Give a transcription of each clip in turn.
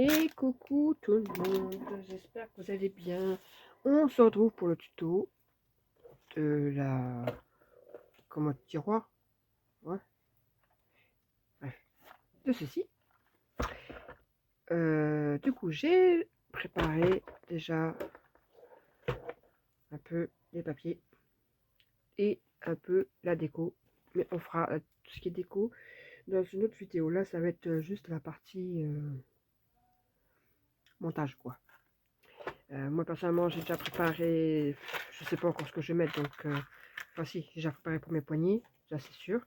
Et coucou tout le monde, j'espère que vous allez bien. On se retrouve pour le tuto de la comment tiroir, ouais, bref, de ceci. Du coup, j'ai préparé déjà un peu les papiers et un peu la déco, mais on fera tout ce qui est déco dans une autre vidéo. Là, ça va être juste la partie montage, quoi. Moi personnellement, j'ai déjà préparé, je sais pas encore ce que je vais mettre, donc enfin si, j'ai déjà préparé pour mes poignets, ça c'est sûr.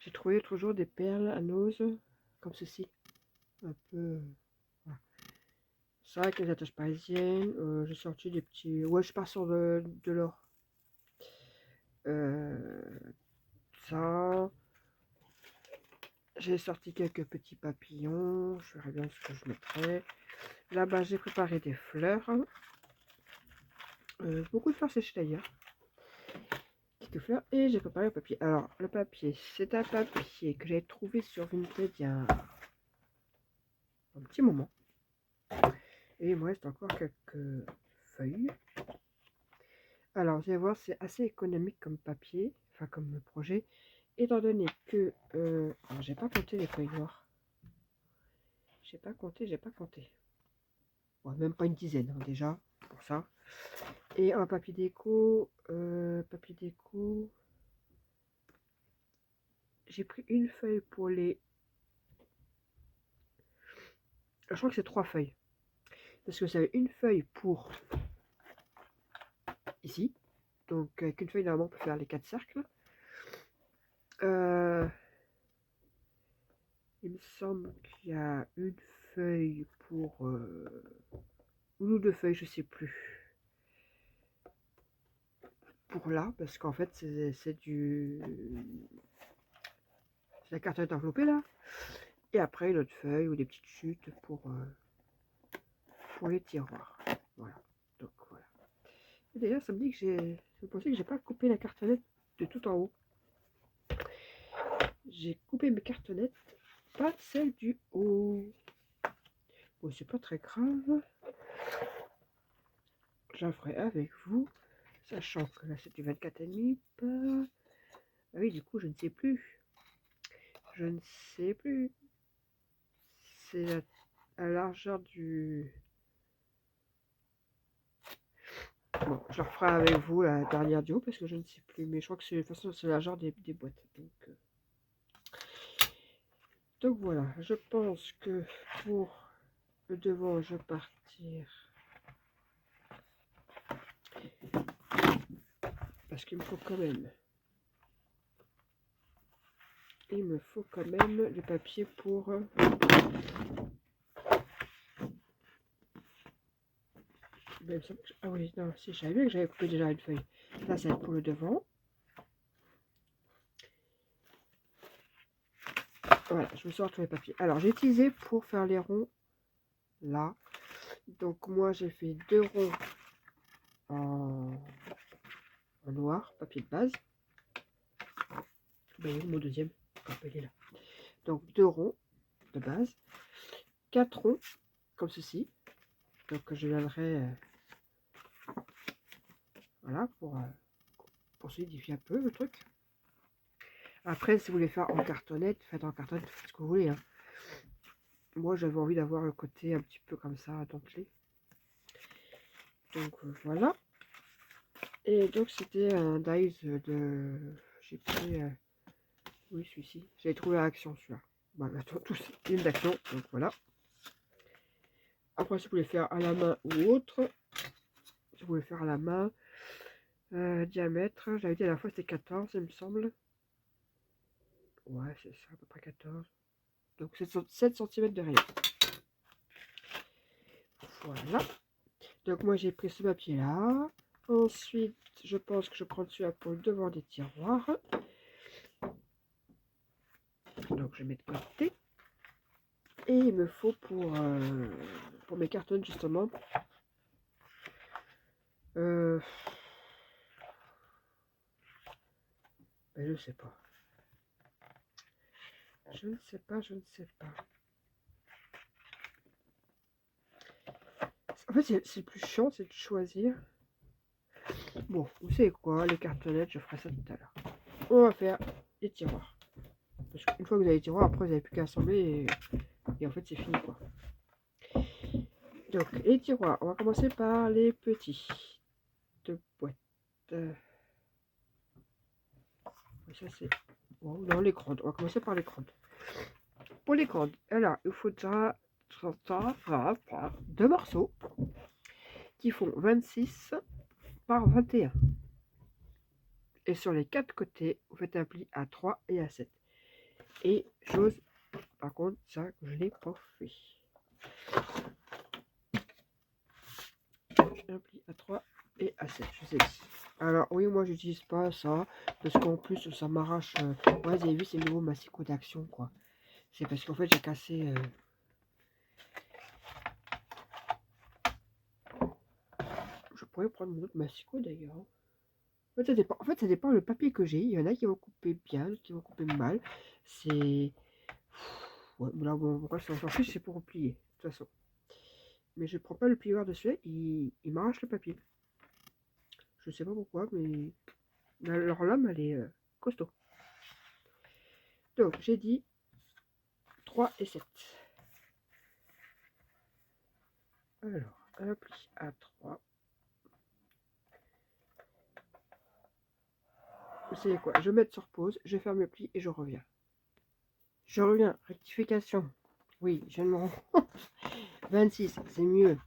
J'ai trouvé l'autre jour des perles à nose comme ceci, un peu voilà. Ça avec les attaches parisiennes. J'ai sorti des petits, ouais, je pars sur de l'or. Ça, j'ai sorti quelques petits papillons, je verrai bien ce que je mettrai. Là-bas, j'ai préparé des fleurs. Beaucoup de fleurs séchées d'ailleurs. Petites fleurs. Et j'ai préparé le papier. Alors, le papier, c'est un papier que j'ai trouvé sur Vinted il y a un petit moment. Et il me reste encore quelques feuilles. Alors, vous allez voir, c'est assez économique comme papier, enfin comme projet, étant donné que... alors, j'ai pas compté les feuilles noires. J'ai pas compté. Bon, même pas une dizaine, hein, déjà, pour ça. Et un papier déco, j'ai pris une feuille pour les... Je crois que c'est 3 feuilles. Parce que vous avez une feuille pour ici. Donc, avec une feuille, normalement, on peut faire les 4 cercles. Il me semble qu'il y a une feuille pour... une ou deux feuilles, je sais plus. Pour là, parce qu'en fait, c'est du... c'est la carte enveloppée, là. Et après, une autre feuille ou des petites chutes pour les tiroirs. Voilà. Donc, voilà. Et d'ailleurs, ça me dit que je pensais que j'ai pas coupé la cartonnette de tout en haut. J'ai coupé mes cartonnettes, pas celle du haut. Bon, c'est pas très grave. J'en ferai avec vous. Sachant que là, c'est du 24,5. Ah oui, du coup, je ne sais plus. Je ne sais plus. C'est la largeur du... Bon, je le referai avec vous la dernière du haut parce que je ne sais plus. Mais je crois que de toute façon, c'est la largeur des boîtes. Donc voilà, je pense que pour le devant, je vais partir. Parce qu'il me faut quand même... Il me faut quand même du papier pour... Ah oui, non, si je savais que j'avais coupé déjà une feuille. Là, c'est pour le devant. Voilà, je me sors tous les papiers. Alors, j'ai utilisé pour faire les ronds là. Donc, moi, j'ai fait 2 ronds en noir, papier de base. Ben, mon deuxième, il est là. Donc, 2 ronds de base. 4 ronds, comme ceci. Donc, je viendrai, voilà, pour solidifier un peu le truc. Après, si vous voulez faire en cartonnette, faites en cartonnette, faites ce que vous voulez. Hein. Moi, j'avais envie d'avoir le côté un petit peu comme ça, dentelé. Donc, voilà. Et donc, c'était un dice de... J'ai pris... oui, celui-ci. J'avais trouvé à Action, celui-là. Voilà, tous une d'action, donc voilà. Après, si vous voulez faire à la main ou autre, si vous voulez faire à la main, diamètre, j'avais dit à la fois c'était 14, il me semble. Ouais, c'est ça, à peu près 14. Donc, 7 cm de rayon. Voilà. Donc, moi, j'ai pris ce papier-là. Ensuite, je pense que je prends celui-là pour le devant des tiroirs. Donc, je mets de côté. Et il me faut pour mes cartons, justement, ben, je ne sais pas. Je ne sais pas. En fait, c'est plus chiant, c'est de choisir. Bon, vous savez quoi, les cartonnettes, je ferai ça tout à l'heure. On va faire les tiroirs. Parce qu'une fois que vous avez les tiroirs, après, vous n'avez plus qu'à assembler et en fait, c'est fini, quoi. Donc, les tiroirs, on va commencer par les petits de boîte. Ça, c'est... Bon, non, les grandes. On va commencer par les grandes. Pour les grandes, alors, il faudra 2 morceaux qui font 26 par 21. Et sur les 4 côtés, vous faites un pli à 3 et à 7. Et chose, par contre, ça, je n'ai pas fait. Un pli à 3 et à 7, je sais. Alors, oui, moi, j'utilise pas ça, parce qu'en plus, ça m'arrache. Ouais, vous avez vu, c'est le nouveau massicot d'action, quoi. C'est parce qu'en fait, j'ai cassé... Je pourrais prendre mon autre massicot, d'ailleurs. En fait, ça dépend le papier que j'ai. Il y en a qui vont couper bien, d'autres qui vont couper mal. C'est... Ouais, là, bon, pourquoi je s'en fiche, c'est pour replier, de toute façon. Mais je prends pas le plieur dessus, il m'arrache le papier. Je sais pas pourquoi, mais leur lame, elle est costaud. Donc, j'ai dit 3 et 7. Alors, un pli à 3. Vous savez quoi, je vais mettre sur pause, je ferme le pli et je reviens. Je reviens, rectification. Oui, je me rends compte. 26, c'est mieux.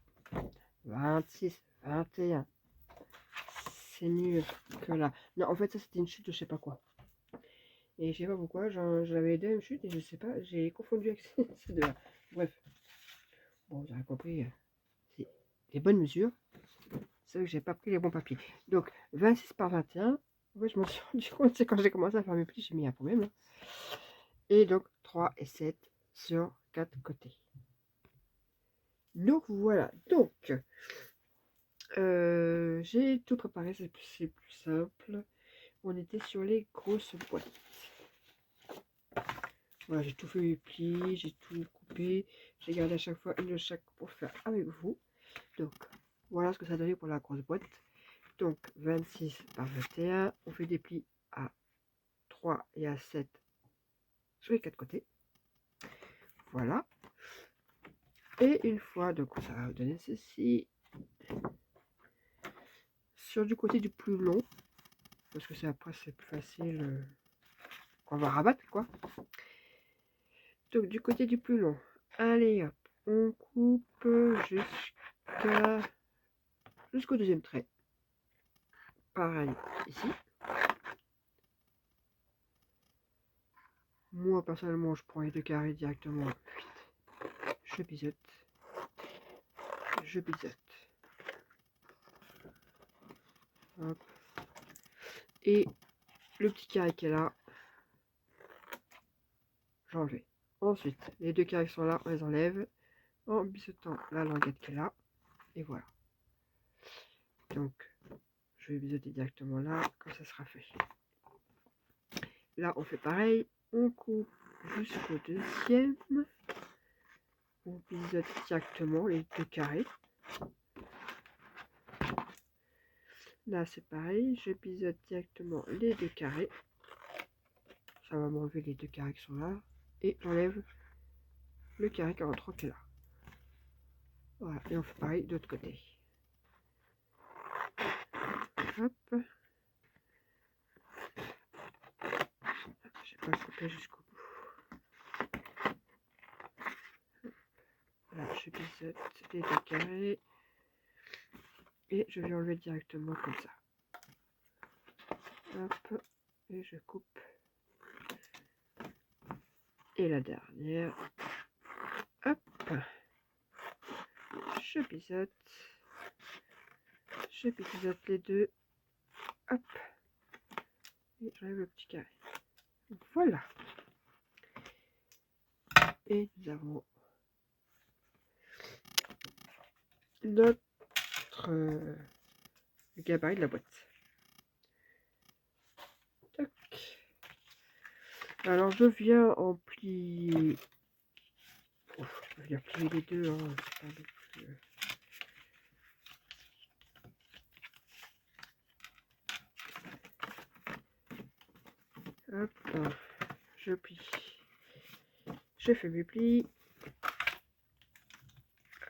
26, 21. C'est mieux que là. Non, en fait, ça c'était une chute de je sais pas quoi. Et je sais pas pourquoi, j'avais deux mêmes chutes et je sais pas, j'ai confondu avec ces deux-là. Bref. Bon, vous avez compris, c'est les bonnes mesures. C'est vrai que j'ai pas pris les bons papiers. Donc, 26 par 21. En fait, je m'en suis rendu compte, c'est quand j'ai commencé à faire mes plis, j'ai mis un problème. Hein. Et donc, 3 et 7 sur 4 côtés. Donc, voilà. Donc, j'ai tout préparé, c'est plus simple. On était sur les grosses boîtes. Voilà, j'ai tout fait mes plis, j'ai tout coupé. J'ai gardé à chaque fois une de chaque pour faire avec vous. Donc, voilà ce que ça donnait pour la grosse boîte. Donc, 26 par 21. On fait des plis à 3 et à 7 sur les 4 côtés. Voilà. Et une fois, donc ça va vous donner ceci. Sur du côté du plus long, parce que c'est après c'est plus facile qu'on va rabattre quoi. Donc du côté du plus long, allez hop, on coupe jusqu'au deuxième trait. Pareil ici. Moi personnellement je prends les 2 carrés directement. Je biseute. Je biseute. Hop. Et le petit carré qui est là, j'enlève. Ensuite, les 2 carrés qui sont là, on les enlève en biseautant la languette qui est là. Et voilà. Donc, je vais biseauter directement là, quand ça sera fait. Là, on fait pareil. On coupe jusqu'au deuxième. On biseaute directement les 2 carrés. Là, c'est pareil. Je biseaute directement les 2 carrés. Ça va m'enlever les 2 carrés qui sont là. Et j'enlève le carré 43 qui est là. Voilà. Et on fait pareil de l'autre côté. Hop. Je vais pas couper jusqu'au bout. Là, je biseaute les 2 carrés. Et je vais enlever directement comme ça. Hop. Et je coupe. Et la dernière. Hop. Je biseaute. Je biseaute les 2. Hop. Et j'enlève le petit carré. Voilà. Et nous avons notre gabarit de la boîte. Tac. Alors je viens en plier. Je viens plier les deux. Hein. Hop, je plie. Je fais mes plis.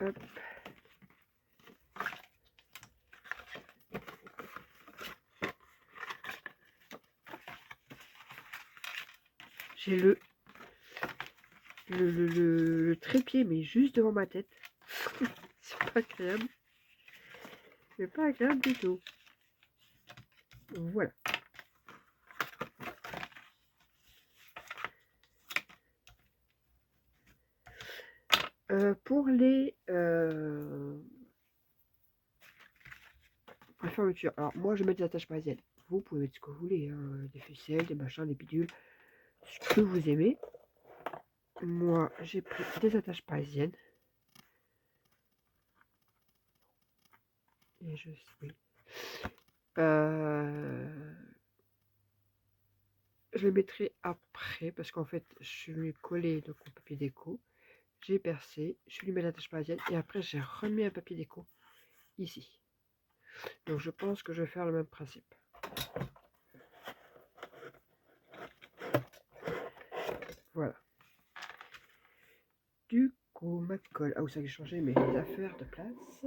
Hop. J'ai le trépied, mais juste devant ma tête. C'est pas agréable. C'est pas agréable du tout. Voilà. Pour les fermetures, alors moi je mets des attaches parisiennes. Vous pouvez mettre ce que vous voulez, hein, des ficelles, des machins, des bidules, ce que vous aimez. Moi j'ai pris des attaches parisiennes. Et je suis. Je les mettrai après parce qu'en fait je suis venu coller donc mon papier déco. J'ai percé, je lui mets l'attache parisienne et après j'ai remis un papier déco ici. Donc je pense que je vais faire le même principe. Voilà. Du coup, ma colle. Ah oui, ça que j'ai changé mes affaires de place.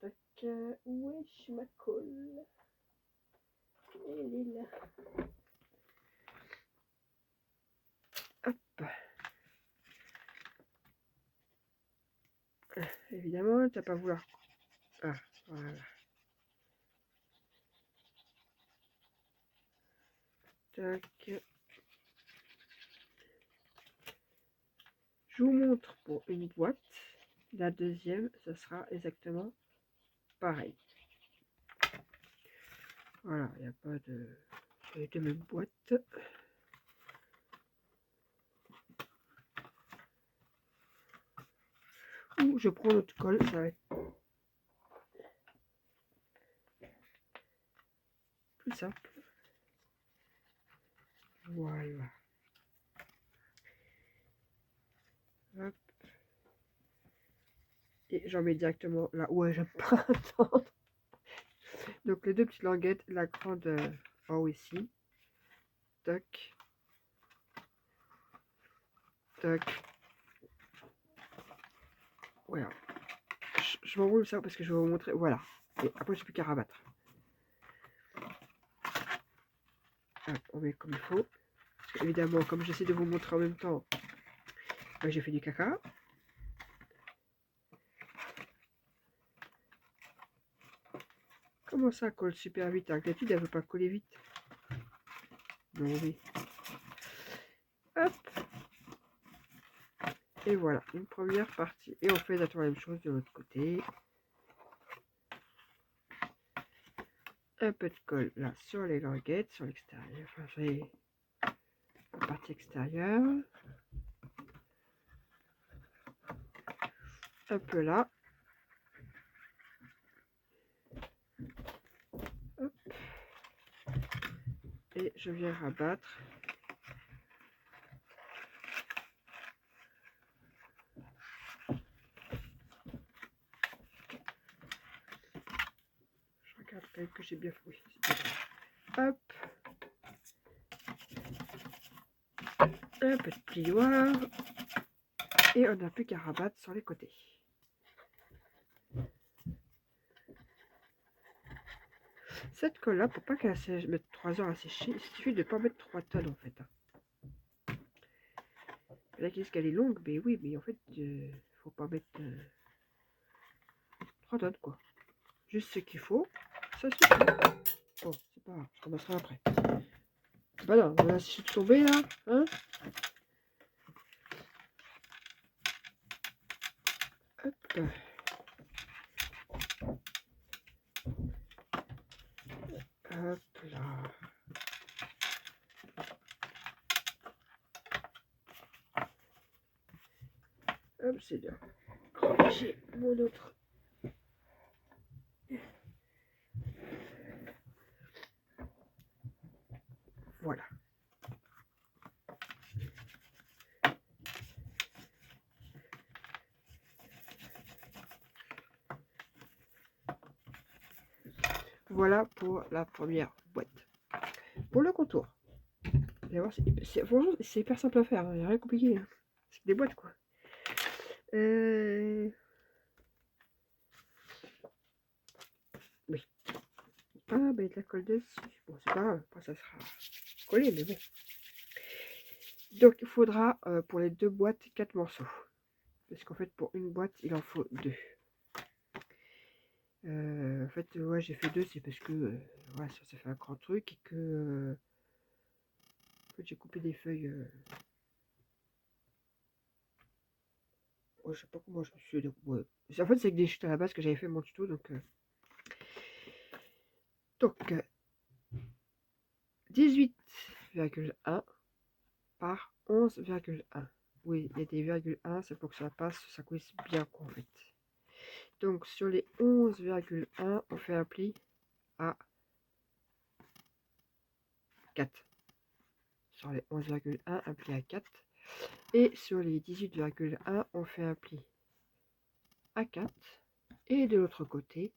Tac, tac. Où est ma colle? Elle est là. Hop. Évidemment, tu vas pas vouloir. Ah, voilà. Tac. Je vous montre pour une boîte. La deuxième, ça sera exactement pareil. Voilà, il n'y a pas de même boîte. Ou je prends l'autre colle, ça va être plus simple. Voilà. Hop. Et j'en mets directement là. Ouais, j'aime pas attendre. Donc les deux petites languettes, la grande en haut ici. Tac. Tac. Voilà. Je m'enroule ça parce que je vais vous montrer. Voilà. Et après, j'ai plus qu'à rabattre. Hop, on met comme il faut. Parce que, évidemment, comme j'essaie de vous montrer en même temps, ben, j'ai fait du caca. Comment ça colle super vite? Avec l'étude, elle veut pas coller vite. Non, oui. Hop. Et voilà, une première partie. Et on fait exactement la même chose de l'autre côté. Un peu de colle là sur les languettes, sur l'extérieur, enfin sur la partie extérieure. Un peu là. Hop. Et je viens rabattre. Je regarde quand même que j'ai bien fait. Hop. Un peu de plioir. Et on n'a plus qu'à rabattre sur les côtés. Cette colle là, pour pas qu'elle mette 3 heures à sécher, il suffit de ne pas mettre 3 tonnes en fait. Là, qu'est-ce qu'elle est longue? Mais oui, mais en fait, faut pas mettre 3 tonnes quoi. Juste ce qu'il faut, ça suffit. Bon, c'est pas grave, je ramasserai après. Bah non, voilà, si je suis tombée là, hein. Hop. Hop là. Hop, c'est bien. J'ai mon autre. Voilà. Voilà pour la première boîte. Pour le contour. Vous allez voir, franchement, c'est hyper simple à faire, il n'y a rien de compliqué. Hein. C'est des boîtes, quoi. Oui. Ah, ben de la colle dessus. Bon, c'est pas grave, après ça sera collé, mais bon. Donc, il faudra pour les 2 boîtes 4 morceaux. Parce qu'en fait, pour une boîte, il en faut 2. En fait, ouais, j'ai fait 2, c'est parce que ouais, ça fait un grand truc et que en fait, j'ai coupé des feuilles. Ouais, je sais pas comment je me suis. Ouais. En fait, c'est avec des chutes à la base que j'avais fait mon tuto, donc 18,1 par 11,1. Oui, il y a des virgules 1, c'est pour que ça passe, ça coïncide bien quoi, en fait. Donc sur les 11,1, on fait un pli à 4. Sur les 11,1, un pli à 4. Et sur les 18,1, on fait un pli à 4. Et de l'autre côté,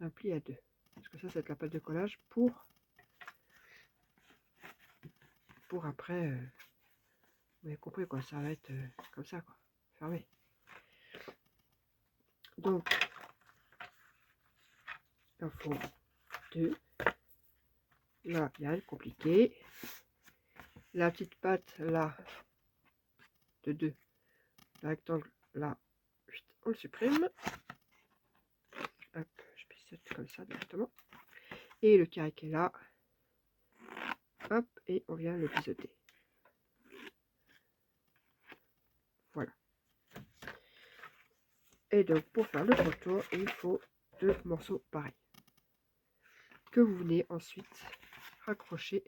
un pli à 2. Parce que ça, c'est la pâte de collage pour après, vous avez compris quoi, ça va être comme ça quoi, fermé. Donc, il en faut 2. Là, il n'y a rien de compliqué. La petite pâte là, de 2. Le rectangle là, on le supprime. Hop, je pisse comme ça directement. Et le carré qui est là, hop, et on vient le biseauter. Voilà. Et donc pour faire le contour, il faut 2 morceaux pareils. Que vous venez ensuite raccrocher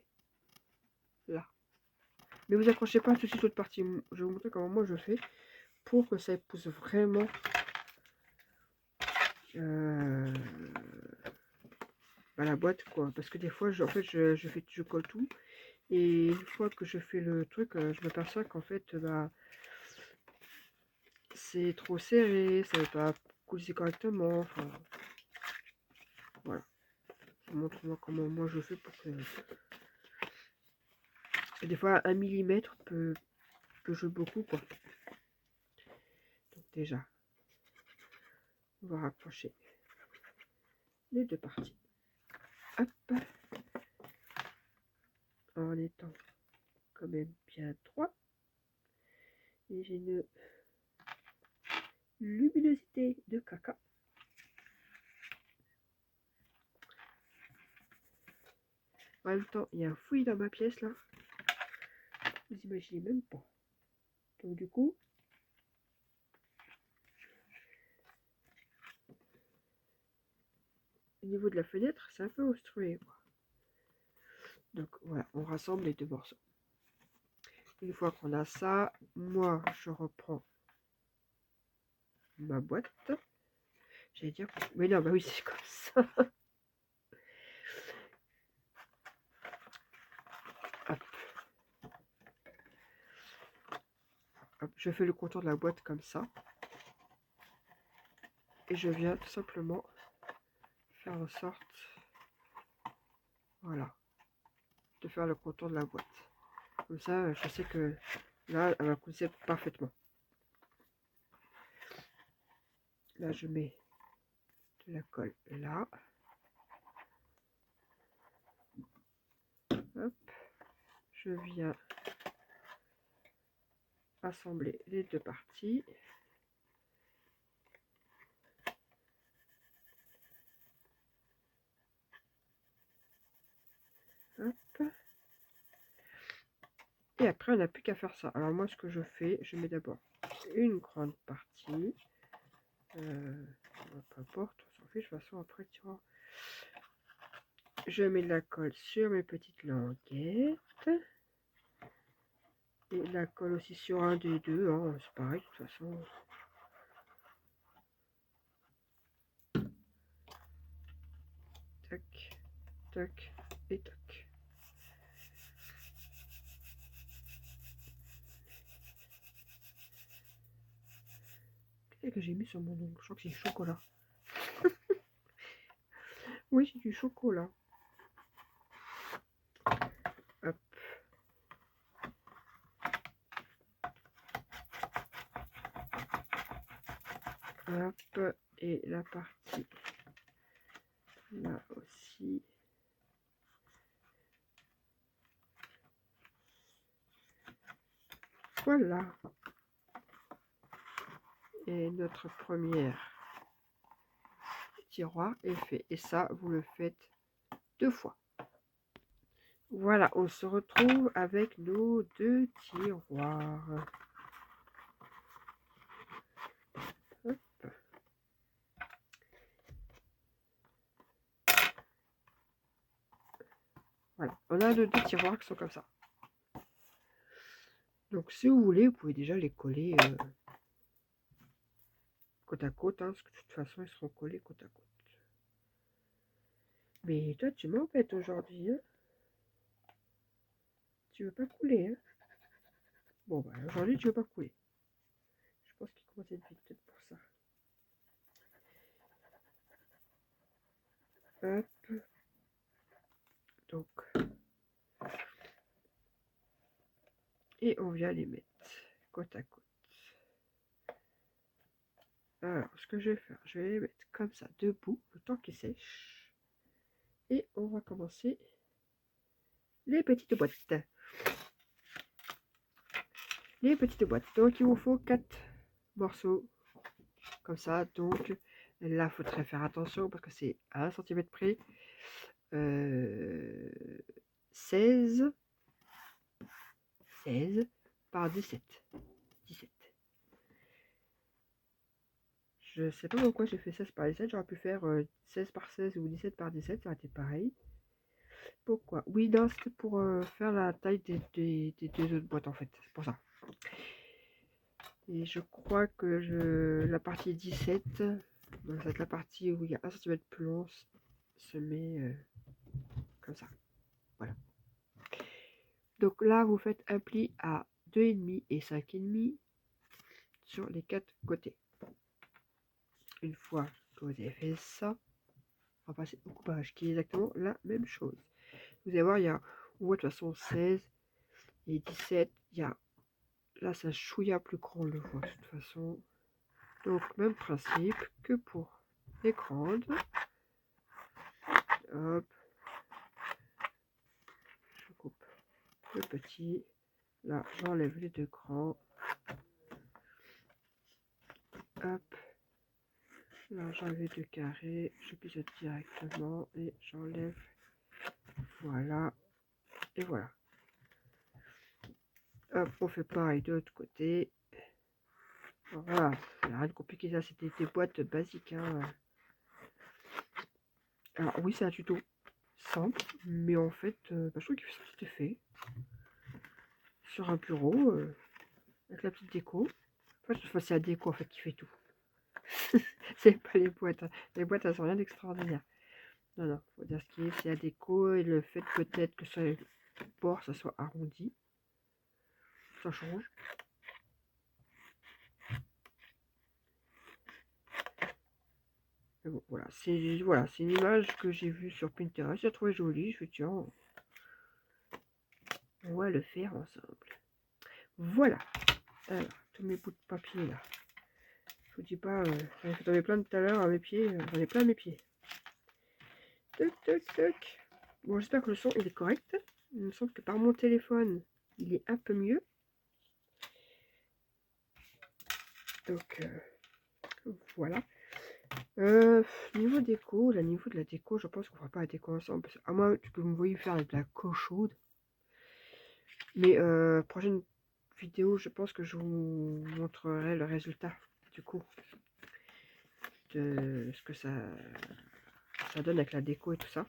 là. Mais vous accrochez pas tout de suite l'autre partie. Je vais vous montrer comment moi je fais pour que ça épouse vraiment la boîte quoi. Parce que des fois, en fait, je colle tout. Et une fois que je fais le truc, je m'aperçois qu'en fait, c'est trop serré, ça ne va pas couler correctement. Enfin, voilà. Montre-moi comment moi je fais pour que... Et des fois, 1 millimètre peut jouer beaucoup, quoi. Donc déjà, on va rapprocher les 2 parties. Hop. En étant quand même bien droit. Et j'ai une luminosité de caca. En même temps, il y a un fouillis dans ma pièce, là. Vous imaginez même pas. Donc du coup, au niveau de la fenêtre, c'est un peu obstrué. Donc voilà, on rassemble les 2 morceaux. Une fois qu'on a ça, moi, je reprends ma boîte. J'allais dire... Mais non, bah oui, c'est comme ça. Hop. Hop, je fais le contour de la boîte comme ça. Et je viens tout simplement faire en sorte, voilà, de faire le contour de la boîte. Comme ça, je sais que là, elle va couler parfaitement. Là, je mets de la colle là. Hop. Je viens assembler les 2 parties. Hop. Et après, on n'a plus qu'à faire ça. Alors moi, ce que je fais, je mets d'abord une grande partie. Peu importe, on s'en fiche. De toute façon, après, tu vois, je mets de la colle sur mes petites languettes. Et la colle aussi sur un des deux. Hein, c'est pareil, de toute façon. Tac, tac et tac. Qu'est-ce que j'ai mis sur mon ongle? Je crois que c'est du chocolat. Oui, c'est du chocolat. Hop. Hop, et la partie là aussi. Voilà. Et notre premier tiroir est fait. Et ça, vous le faites 2 fois. Voilà, on se retrouve avec nos 2 tiroirs. Hop. Voilà, on a nos 2 tiroirs qui sont comme ça. Donc si vous voulez, vous pouvez déjà les coller côte à côte, hein, parce que de toute façon, ils seront collés côte à côte. Mais toi, tu m'embêtes aujourd'hui, hein. Tu veux pas couler, hein. Bon, bah, aujourd'hui, tu veux pas couler. Je pense qu'il commence à être vite, peut-être pour ça. Hop. Donc. Et on vient les mettre côte à côte. Alors, ce que je vais faire, je vais les mettre comme ça, debout, le temps qu'ils sèchent. Et on va commencer les petites boîtes. Les petites boîtes. Donc, il vous faut 4 morceaux comme ça. Donc, là, il faudrait faire attention parce que c'est à 1 cm près. 16 par 17. Je sais pas pourquoi j'ai fait 16 par 17. J'aurais pu faire 16 par 16 ou 17 par 17. Ça aurait été pareil. Pourquoi? Oui, non, c'était pour faire la taille des 2 autres boîtes en fait. C'est pour ça. Et je crois que la partie 17, donc ça va être la partie où il y a 1 cm plus long, se met comme ça. Voilà. Donc là, vous faites un pli à 2,5 et 5,5 sur les 4 côtés. Une fois que vous avez fait ça, on va passer au coupage qui est exactement la même chose. Vous allez voir, il y a, on voit de toute façon 16 et 17, il y a, là c'est un chouïa plus grand, on le voit de toute façon. Donc même principe que pour les grandes. Hop, je coupe le petit, là j'enlève les 2 grands. Hop, là j'enlève les 2 carrés, je pivote directement et j'enlève, voilà, et voilà. Hop, on fait pareil de l'autre côté. Voilà, il n'y a rien de compliqué, ça c'était des boîtes basiques, hein. Alors oui, c'est un tuto simple, mais en fait, je trouve qu'il fait son petit effet sur un bureau avec la petite déco. En fait, c'est la déco en fait qui fait tout. C'est pas les boîtes, hein. Les boîtes, elles sont rien d'extraordinaire. Non, non, faut dire ce qui est, c'est la déco et le fait peut-être que sur les bords, ça soit arrondi. Ça change. Mais bon, voilà, c'est une image que j'ai vue sur Pinterest, j'ai trouvé jolie, je me dis tiens, on va le faire ensemble. Voilà. Alors, tous mes bouts de papier là. Je vous dis pas, j'en ai plein tout à l'heure à mes pieds, j'en ai plein à mes pieds. Toc, toc, toc. Bon, j'espère que le son il est correct. Il me semble que par mon téléphone, il est un peu mieux. Donc, voilà. Niveau déco, là, niveau de la déco, je pense qu'on fera pas la déco ensemble. Parce à moins que vous me voyez faire de la co chaude. Mais prochaine vidéo, je pense que je vous montrerai le résultat du coup de ce que ça donne avec la déco et tout ça.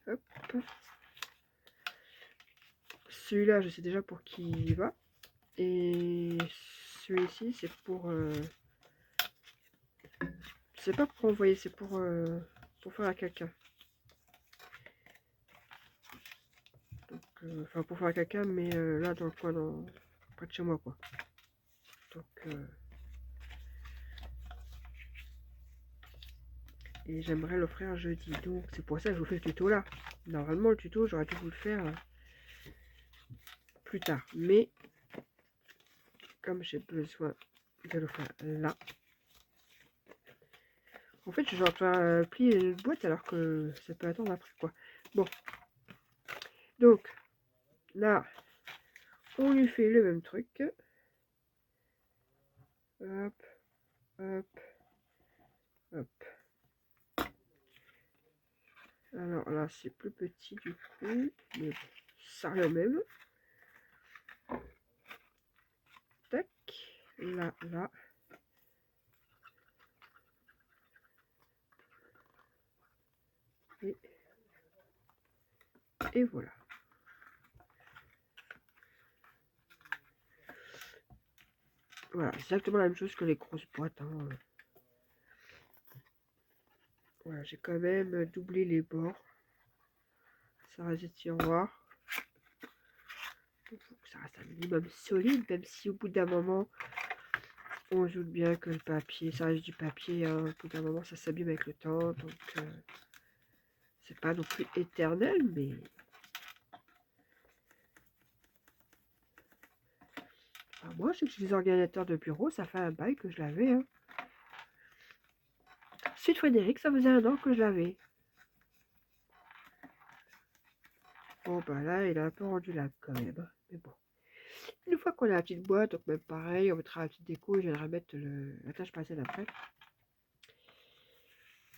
Hop. Celui-là, je sais déjà pour qui il va. Et celui-ci, c'est pour... c'est pas pour envoyer, c'est pour faire à quelqu'un. Enfin, pour faire à quelqu'un, mais là, dans le coin, près de chez moi, quoi. Donc... et j'aimerais l'offrir jeudi. Donc, c'est pour ça que je vous fais le tuto là. Normalement, le tuto, j'aurais dû vous le faire plus tard. Mais comme j'ai besoin de le faire là. En fait, je vais en train plier une boîte alors que ça peut attendre après quoi. Bon. Donc, là, on lui fait le même truc. Hop, hop, hop. Alors là, c'est plus petit du coup, mais bon, ça revient au même. Tac, là, là. Et voilà. Voilà, c'est exactement la même chose que les grosses boîtes. Hein. Voilà, j'ai quand même doublé les bords. Ça reste des tiroirs. Il faut que ça reste un minimum solide, même si au bout d'un moment, on se doute bien que le papier, ça reste du papier. Hein. Au bout d'un moment, ça s'abîme avec le temps. Donc, c'est pas non plus éternel, mais... Enfin, moi, je sais que les ordinateurs de bureau, ça fait un bail que je l'avais. Hein. Suite Frédéric, ça faisait 1 an que je l'avais. Bon, bah là, il a un peu rendu là quand même. Mais bon. Une fois qu'on a la petite boîte, donc même pareil, on mettra la petite déco, je viendrai mettre la tâche parisienne après.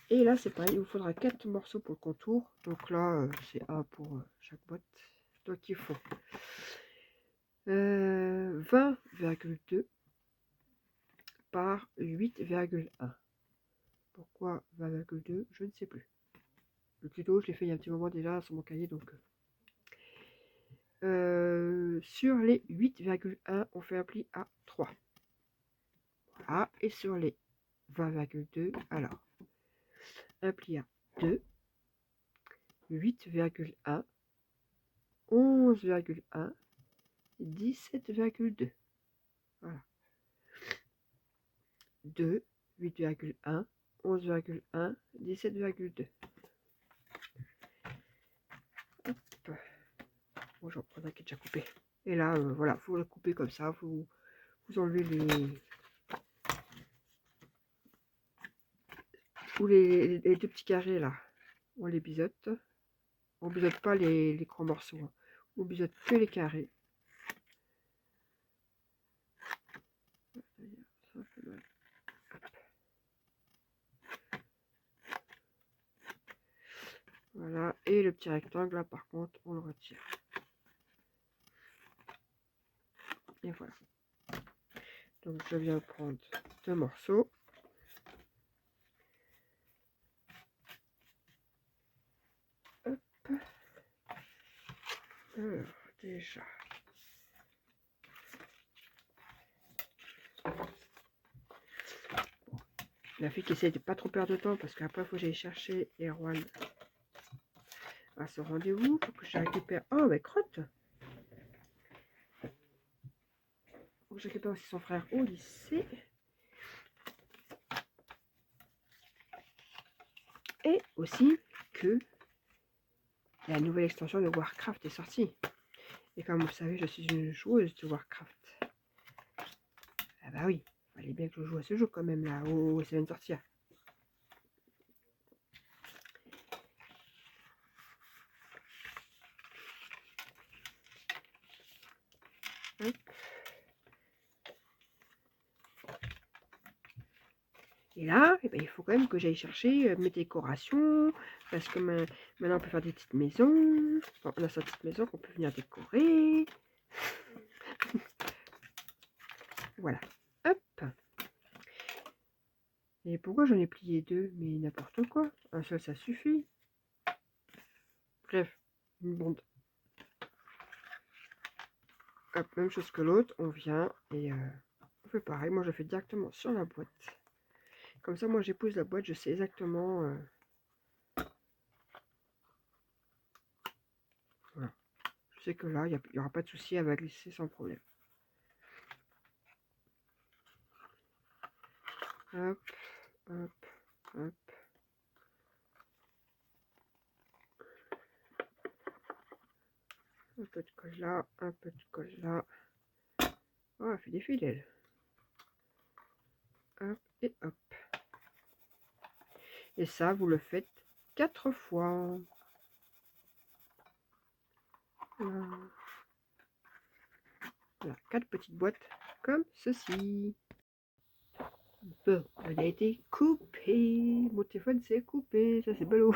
Et là, c'est pareil, il vous faudra 4 morceaux pour le contour. Donc là, c'est un pour chaque boîte. Donc il faut 20,2 par 8,1. Pourquoi 20,2? Je ne sais plus. Le tuto, je l'ai fait il y a un petit moment déjà sur mon cahier, donc... sur les 8,1, on fait un pli à 3. Voilà. Et sur les 20,2, alors, un pli à 2, 8,1, 11,1, 17,2. Voilà. 2, 8,1, 11,1, 17,2. Bon, j'en prends un qui est déjà coupé. Et là, voilà, il faut le couper comme ça. Vous enlevez les 2 petits carrés là. On les biseaute. On biseaute pas les grands morceaux. Hein. On biseaute que les carrés. Voilà. Et le petit rectangle là, par contre, on le retire. Et voilà. Donc je viens prendre 2 morceaux. Hop. Alors, déjà. La fille qui essaie de pas trop perdre de temps parce qu'après il faut que j'aille chercher Erwan à ce rendez-vous. Faut que je récupère. Oh, mais crotte! Faut que je récupère aussi son frère au lycée. Et aussi que la nouvelle extension de Warcraft est sortie. Et comme vous le savez, je suis une joueuse de Warcraft. Ah bah oui, il fallait bien que je joue à ce jeu quand même là, où ça vient de sortir. Hop. Et là, eh ben, il faut quand même que j'aille chercher mes décorations, parce que maintenant on peut faire des petites maisons. Enfin, on a sa petite maison qu'on peut venir décorer. Voilà. Hop. Et pourquoi j'en ai plié 2? Mais n'importe quoi. Un seul, ça suffit. Bref, une bande. Hop, même chose que l'autre. On vient et on fait pareil. Moi, je fais directement sur la boîte. Comme ça, moi, j'épouse la boîte. Je sais exactement... voilà. Je sais que là, il n'y aura pas de souci, elle va glisser sans problème. Hop, hop, hop. Un peu de colle là, un peu de colle là. Oh, elle fait des fils, elle. Hop et hop. Et ça, vous le faites 4 fois. Voilà. Voilà, 4 petites boîtes comme ceci. Bon, on a été coupé. Mon téléphone s'est coupé. Ça, c'est ballot.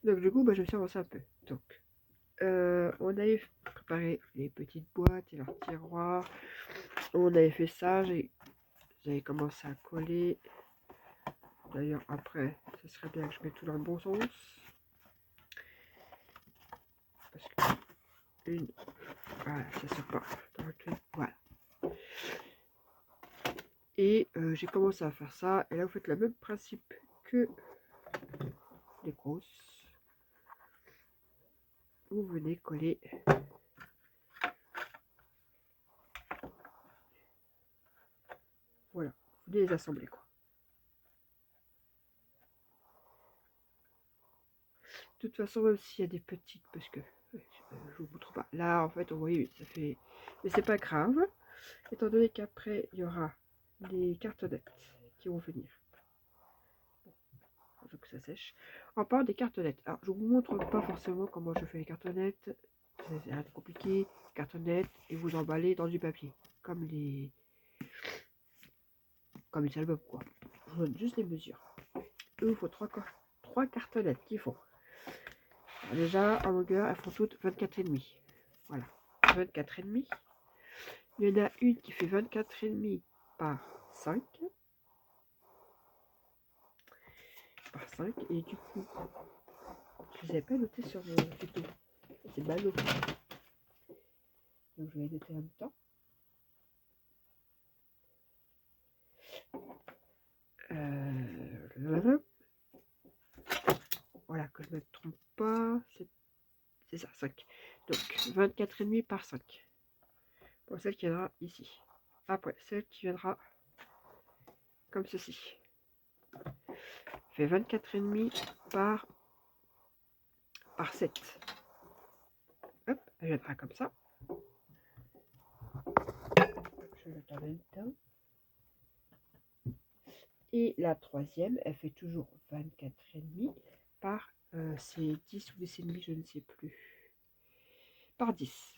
Donc, du coup, bah, je vais faire avancer un peu. Donc, on avait préparé les petites boîtes et leurs tiroirs. On avait fait ça. J'avais commencé à coller. D'ailleurs, après, ce serait bien que je mette tout dans le bon sens. Parce que une, voilà, ça sort pas dans le truc. Voilà. Et j'ai commencé à faire ça. Et là, vous faites le même principe que les grosses. Vous venez coller. Voilà. Vous venez les assembler, quoi. De toute façon, même s'il y a des petites, parce que je vous montre pas. Là, en fait, vous voyez, ça fait. Mais c'est pas grave, étant donné qu'après, il y aura les cartonnettes qui vont venir. Bon, faut que ça sèche. On parle des cartonnettes. Alors, je vous montre pas forcément comment je fais les cartonnettes. C'est rien de compliqué. Cartonnettes, et vous emballez dans du papier. Comme les albums, quoi. Je vous donne juste les mesures. Il vous faut 3 cartonnettes qui font. Alors déjà, en longueur, elles font toutes 24,5. Voilà. 24,5. Il y en a une qui fait 24,5 par 5. Par 5. Et du coup, je ne les avais pas notés sur le photo. C'est ballot. Donc je vais les noter en même temps. Voilà, que je ne me trompe pas. C'est ça, 5. Donc 24,5 par 5. Pour celle qui viendra ici. Après, celle qui viendra comme ceci. Fait 24,5 par 7. Hop, elle viendra comme ça. Je le mets en même temps. Et la troisième, elle fait toujours 24,5 par c'est 10 ou 10,5, je ne sais plus. Par 10.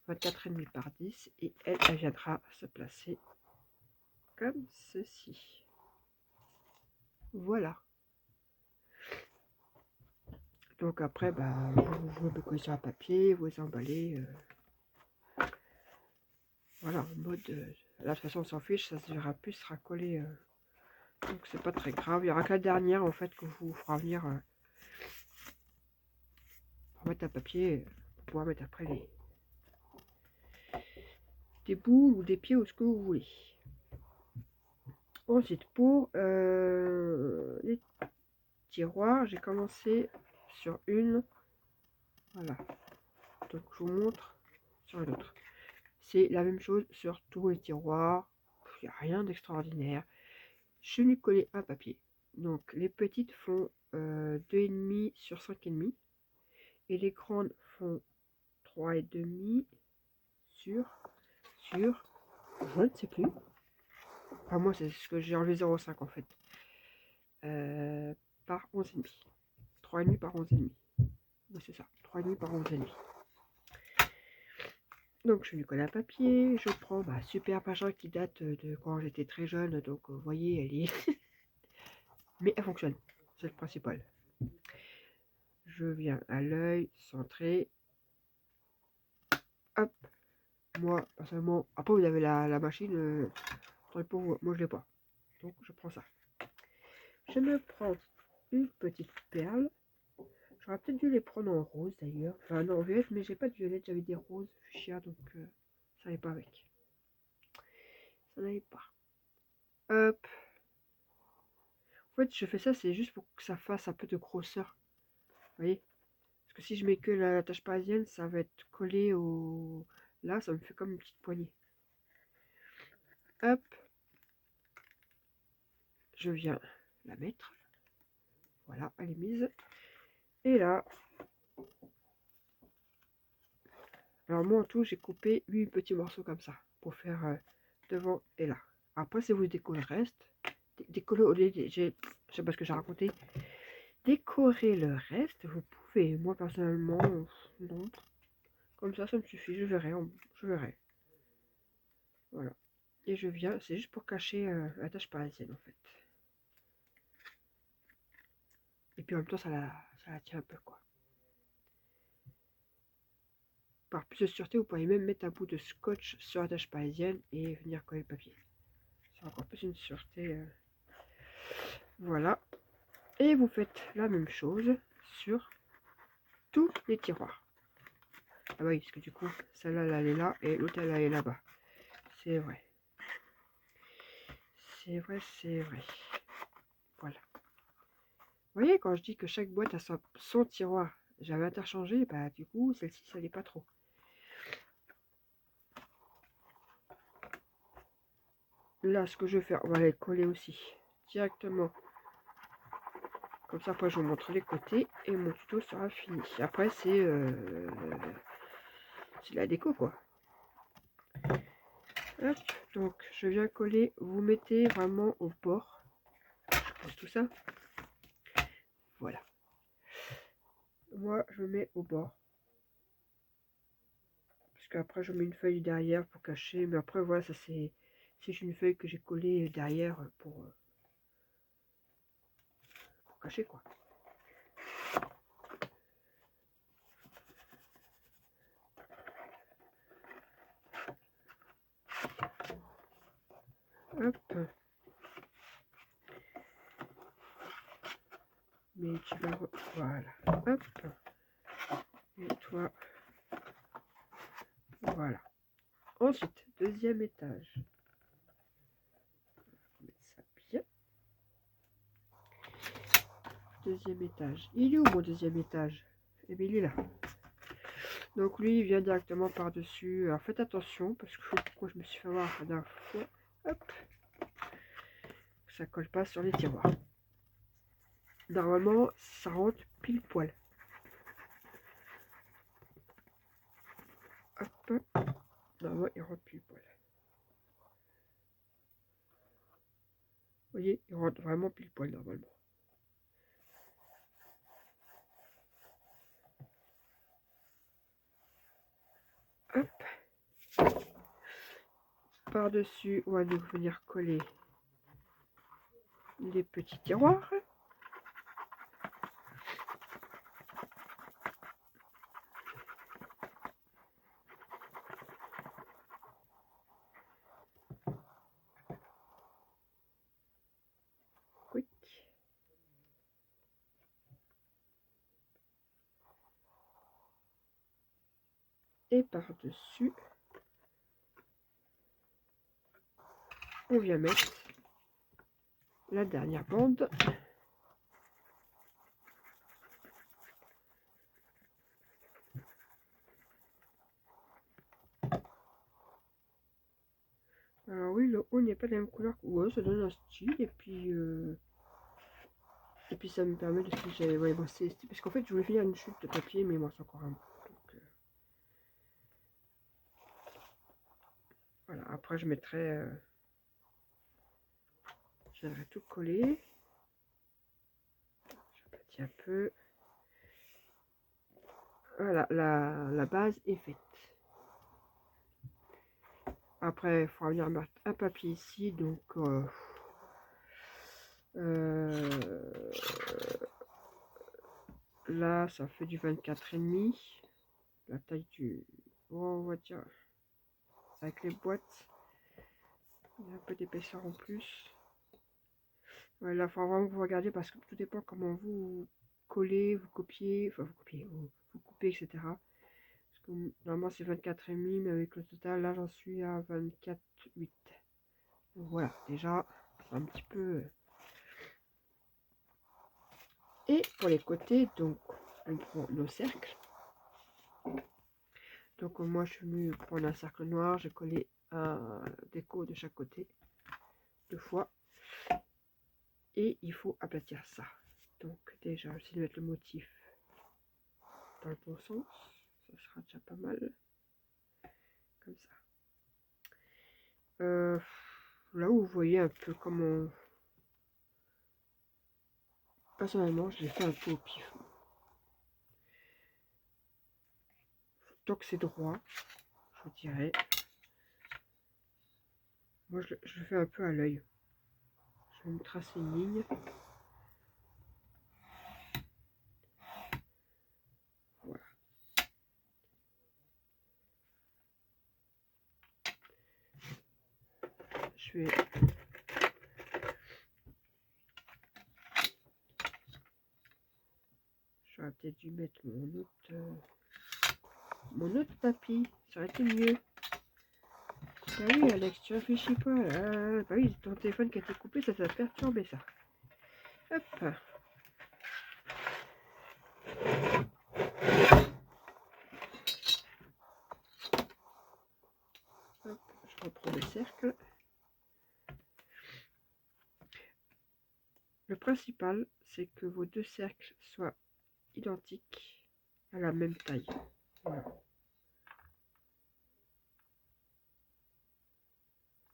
24,5 par 10. Et elle viendra se placer comme ceci. Voilà. Donc après, bah, vous le collez sur un papier, vous emballez. Voilà, en mode. Là, de toute façon, on s'en fiche, ça se verra plus, sera collé. Donc c'est pas très grave. Il y aura que la dernière en fait que vous fera venir pour mettre un papier pour pouvoir mettre après des boules ou des pieds ou ce que vous voulez. Ensuite pour les tiroirs, j'ai commencé sur une. Voilà. Donc je vous montre sur l'autre. C'est la même chose sur tous les tiroirs. Il n'y a rien d'extraordinaire. Je suis venu coller un papier. Donc les petites font 2,5 sur 5,5 et les grandes font 3,5 sur je ne sais plus. Enfin, moi c'est ce que j'ai enlevé 0,5 en fait. Par 11,5. 3,5 par 11,5. Oui, c'est ça, 3,5 par 11,5. Donc je suis venu coller un papier, je prends ma super page qui date de quand j'étais très jeune, donc vous voyez elle est. Mais elle fonctionne, c'est le principal. Je viens à l'œil, centré. Hop. Moi, personnellement, après vous avez la machine, pour vous. Moi je l'ai pas. Donc je prends ça. Je me prends une petite perle. J'aurais peut-être dû les prendre en rose d'ailleurs. Enfin non, en violette, mais j'ai pas de violette, j'avais des roses fuchsia, donc ça n'allait pas avec. Ça n'allait pas. Hop. En fait, je fais ça, c'est juste pour que ça fasse un peu de grosseur. Vous voyez? Parce que si je mets que la tache parisienne, ça va être collé au... Là, ça me fait comme une petite poignée. Hop. Je viens la mettre. Voilà, elle est mise. Et là, Alors moi en tout j'ai coupé 8 petits morceaux comme ça pour faire devant et là. Après si vous décorez le reste, je sais pas ce que j'ai raconté, décorer le reste vous pouvez. Moi personnellement non, comme ça me suffit, je verrai, je verrai. Voilà. Et je viens, c'est juste pour cacher la tache parisienne en fait. Et puis en même temps ça la tient un peu quoi. Par plus de sûreté, vous pouvez même mettre un bout de scotch sur la tache parisienne et venir coller le papier. C'est encore plus une sûreté. Voilà. Et vous faites la même chose sur tous les tiroirs. Ah oui, parce que du coup, celle-là, elle est là et l'autre, elle est là-bas. C'est vrai. C'est vrai, c'est vrai. Voilà. Vous voyez, quand je dis que chaque boîte a son tiroir, j'avais interchangé, bah du coup, celle-ci, ça n'est pas trop. Là, ce que je vais faire, on va les coller aussi directement. Comme ça, après, je vous montre les côtés et mon tuto sera fini. Après, c'est la déco, quoi. Hop, donc, je viens coller. Vous mettez vraiment au bord. Je pose tout ça. Voilà. Moi, je mets au bord. Parce qu'après, je mets une feuille derrière pour cacher. Mais après, voilà, ça c'est une feuille que j'ai collée derrière pour cacher, quoi. Hop. Mais tu vas... Voilà. Hop. Et toi... Voilà. Ensuite, deuxième étage. On va mettre ça bien. Deuxième étage. Il est où mon deuxième étage? Eh bien, il est là. Donc lui, il vient directement par-dessus. Alors faites attention, parce que pourquoi je me suis fait avoir la dernière fois. Hop. Ça colle pas sur les tiroirs. Normalement, ça rentre pile poil. Hop. Normalement, il rentre pile poil. Vous voyez, il rentre vraiment pile poil normalement. Hop. Par-dessus, on va nous venir coller les petits tiroirs. Quick. Et par-dessus, on vient mettre la dernière bande. Alors oui, le haut n'est pas de la même couleur. Ouais, ça donne un style et puis ça me permet de ce que j'avais. Ouais, bon, parce qu'en fait je voulais finir une chute de papier, mais moi c'est encore un bout. Donc voilà. Après je mettrai, je viendrai tout coller. J'aplatis un peu. Voilà, la base est faite. Après, il faudra venir mettre un papier ici, donc là, ça fait du 24,5. La taille du... Oh, on va dire... Avec les boîtes, il y a un peu d'épaisseur en plus. Ouais, là, il faut vraiment que vous regardiez parce que tout dépend comment vous collez, vous copiez, enfin vous copiez, vous coupez, etc. Parce que normalement c'est 24,5, mais avec le total, là j'en suis à 24,8. Donc voilà, déjà, un petit peu... Et pour les côtés, donc, on prend nos cercles. Donc moi je suis venu prendre un cercle noir, j'ai collé un déco de chaque côté, 2 fois. Et il faut aplatir ça. Donc déjà, j'essaie de mettre le motif dans le bon sens. Ça sera déjà pas mal. comme ça. Là où vous voyez un peu comment... Personnellement, je l'ai fait un peu au pif. Tant que c'est droit, je vous dirais. Moi, je le fais un peu à l'œil. Je vais me tracer une ligne. Voilà. J'aurais peut-être dû mettre mon autre tapis. Ça aurait été mieux. Bah oui, Alex, tu réfléchis pas. Là. Bah oui, ton téléphone qui a été coupé, ça t'a perturbé ça. Hop. Hop, je reprends le cercle. Le principal, c'est que vos deux cercles soient identiques à la même taille. Voilà.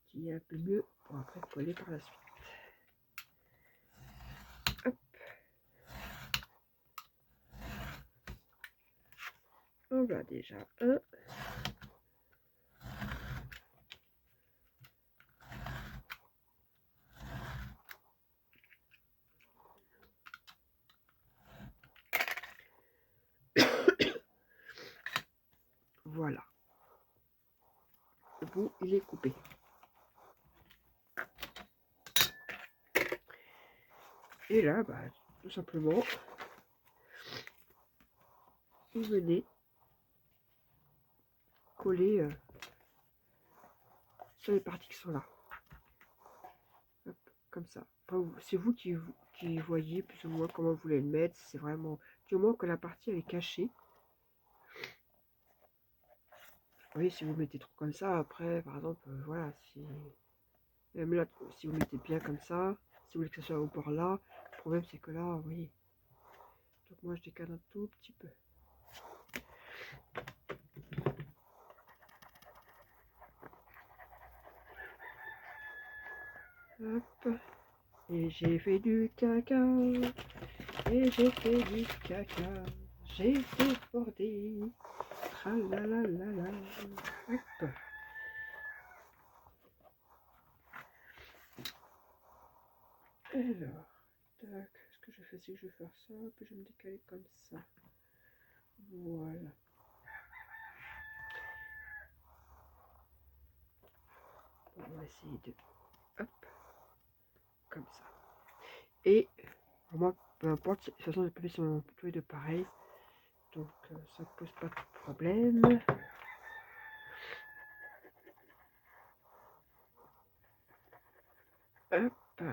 Qui est un peu mieux pour après coller par la suite. Hop. On va déjà un. Voilà. Le bout, il est coupé. Et là, bah, tout simplement, vous venez coller sur les parties qui sont là. Hop, comme ça. C'est vous qui voyez plus ou moins comment vous voulez le mettre. C'est vraiment du moment que la partie elle est cachée. Vous voyez, si vous mettez trop comme ça, après, par exemple, voilà, même là, si vous mettez bien comme ça, si vous voulez que ça soit au bord là, le problème c'est que là, vous voyez. Donc moi je décale un tout petit peu. Hop. Et j'ai fait du caca. Et j'ai fait du caca. J'ai débordé. Tralalalala. Hop. Alors, tac. Ce que je fais, c'est que je vais faire ça. Puis je vais me décaler comme ça. Voilà. Bon, on va essayer de... Hop. Comme ça. Et moi, peu importe, de toute façon, les papiers sont tous les deux pareils. Donc, ça ne pose pas de problème. Hop.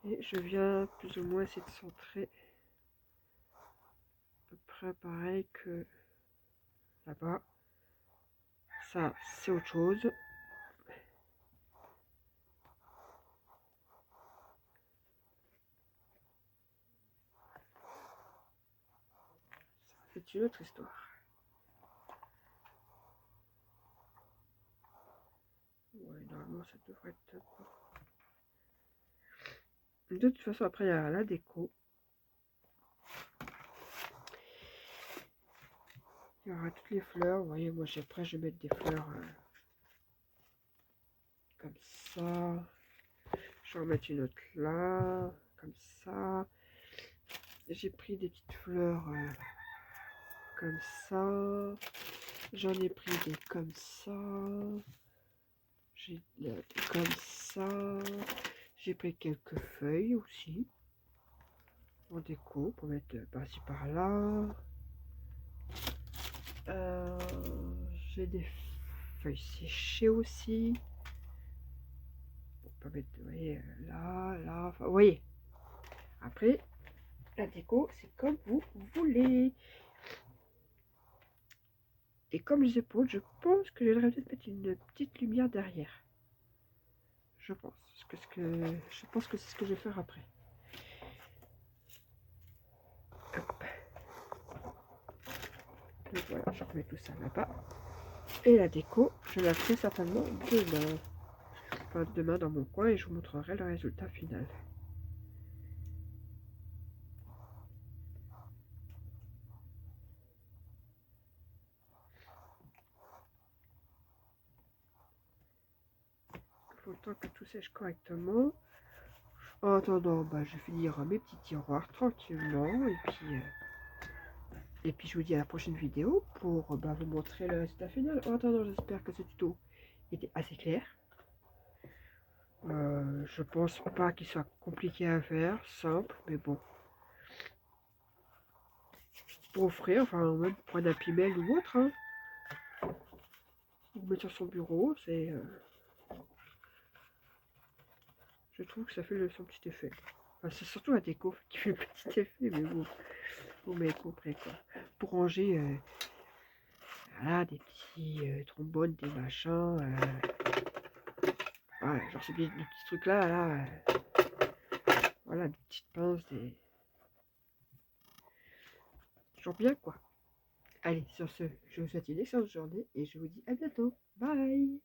Et je viens plus ou moins essayer de centrer à peu près pareil que là-bas. Ça, c'est autre chose. C'est une autre histoire. Ouais, normalement, ça devrait être top. De toute façon, après, il y a la déco. Il y aura toutes les fleurs. Vous voyez, moi, après, je vais mettre des fleurs comme ça. Je vais en mettre une autre là, comme ça. J'ai pris des petites fleurs comme ça. J'en ai pris des comme ça. J'ai comme ça. J'ai pris quelques feuilles aussi en déco pour mettre par-ci par-là. J'ai des feuilles séchées aussi. On peut mettre, vous voyez, là, là. Enfin, vous voyez. Après, la déco, c'est comme vous voulez. Et comme les épaules, je pense que je vais peut-être mettre une petite lumière derrière. Je pense. Je pense que c'est ce que je vais faire après. Hop. Donc voilà, je remets tout ça là-bas. Et la déco, je la ferai certainement demain. Enfin, demain dans mon coin et je vous montrerai le résultat final. Il faut le temps que tout sèche correctement. En attendant, bah, je vais finir mes petits tiroirs tranquillement et puis je vous dis à la prochaine vidéo pour vous montrer le résultat final. En attendant, j'espère que ce tuto était assez clair. Je pense pas qu'il soit compliqué à faire, simple, mais bon. Pour offrir, enfin même pour un Happy Mail ou autre, hein. Ou mettre sur son bureau, c'est... je trouve que ça fait son petit effet. Enfin, c'est surtout la déco qui fait le petit effet, mais bon, vous m'avez compris quoi. Pour ranger voilà, des petits trombones, des machins. Ouais, genre ces petits trucs là, voilà, des petites pinces, des... toujours bien quoi. Allez, sur ce, je vous souhaite une excellente journée et je vous dis à bientôt. Bye!